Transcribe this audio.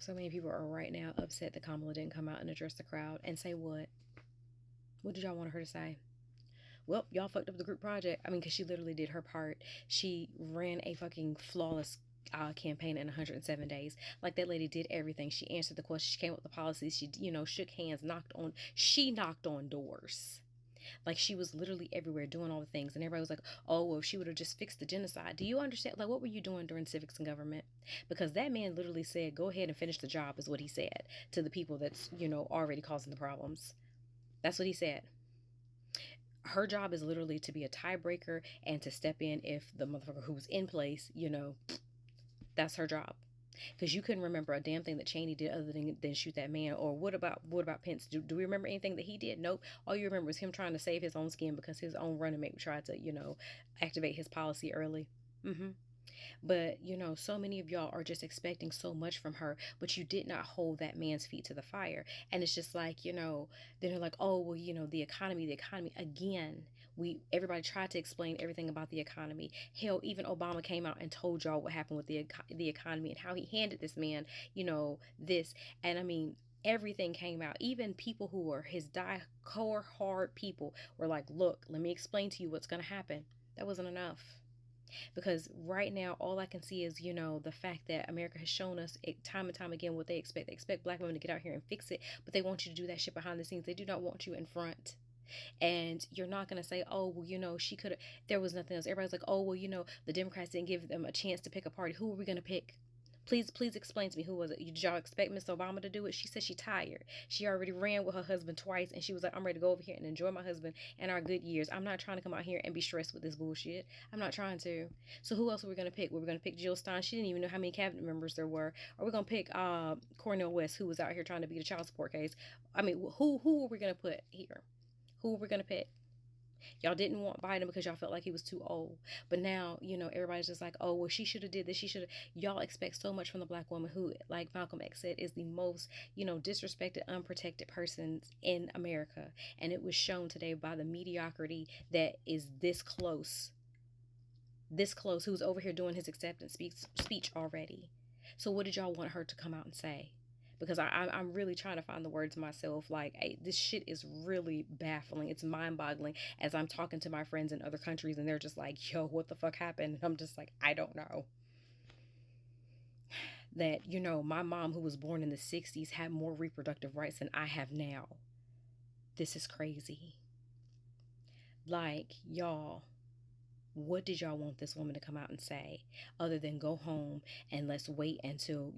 So many people are right now upset that Kamala didn't come out and address the crowd and say what? What did y'all want her to say? Well, y'all fucked up the group project. I mean, because she literally did her part. She ran a fucking flawless campaign in 107 days. Like, that lady did everything. She answered the questions. She came up with the policies. She, shook hands, she knocked on doors. Like, she was literally everywhere doing all the things. And everybody was like, oh, well, if she would have just fixed the genocide. Do you understand? Like, what were you doing during civics and government? Because that man literally said, go ahead and finish the job, is what he said to the people that's, already causing the problems. That's what he said. Her job is literally to be a tiebreaker and to step in if the motherfucker who was in place, that's her job. Because you couldn't remember a damn thing that Cheney did other than shoot that man. Or what about Pence? Do we remember anything that he did? Nope. All you remember is him trying to save his own skin because his own running mate tried to, activate his policy early. But, so many of y'all are just expecting so much from her, but you did not hold that man's feet to the fire. And it's just like, then they're like, oh, well, the economy again. Everybody tried to explain everything about the economy. Hell, even Obama came out and told y'all what happened with the economy and how he handed this man, this. And I mean, everything came out. Even people who were his die-core hard people were like, look, let me explain to you what's going to happen. That wasn't enough. Because right now, all I can see is, the fact that America has shown us time and time again what they expect. They expect black women to get out here and fix it, but they want you to do that shit behind the scenes. They do not want you in front. And you're not going to say, oh, well, she could have, there was nothing else. Everybody's like, oh, well, the Democrats didn't give them a chance to pick a party. Who are we going to pick? Please explain to me, who was it? Did y'all expect Miss Obama to do it? She said she tired. She already ran with her husband twice, and she was like, I'm ready to go over here and enjoy my husband and our good years. I'm not trying to come out here and be stressed with this bullshit. I'm not trying to. So who else are we going to pick? Were we going to pick Jill Stein? She didn't even know how many cabinet members there were. Are we going to pick Cornel West, who was out here trying to beat a child support case? I mean, who are we going to put here? Who are we going to pick? Y'all didn't want Biden because y'all felt like he was too old. But now, everybody's just like, oh, well, she should have did this. She should have. Y'all expect so much from the black woman who, like Malcolm X said, is the most, disrespected, unprotected person in America. And it was shown today by the mediocrity that is this close, who's over here doing his acceptance speech already. So what did y'all want her to come out and say? Because I'm really trying to find the words myself. Like, this shit is really baffling. It's mind-boggling as I'm talking to my friends in other countries and they're just like, yo, what the fuck happened? And I'm just like, I don't know. That, my mom, who was born in the 60s, had more reproductive rights than I have now. This is crazy. Like, y'all, what did y'all want this woman to come out and say other than go home and let's wait until,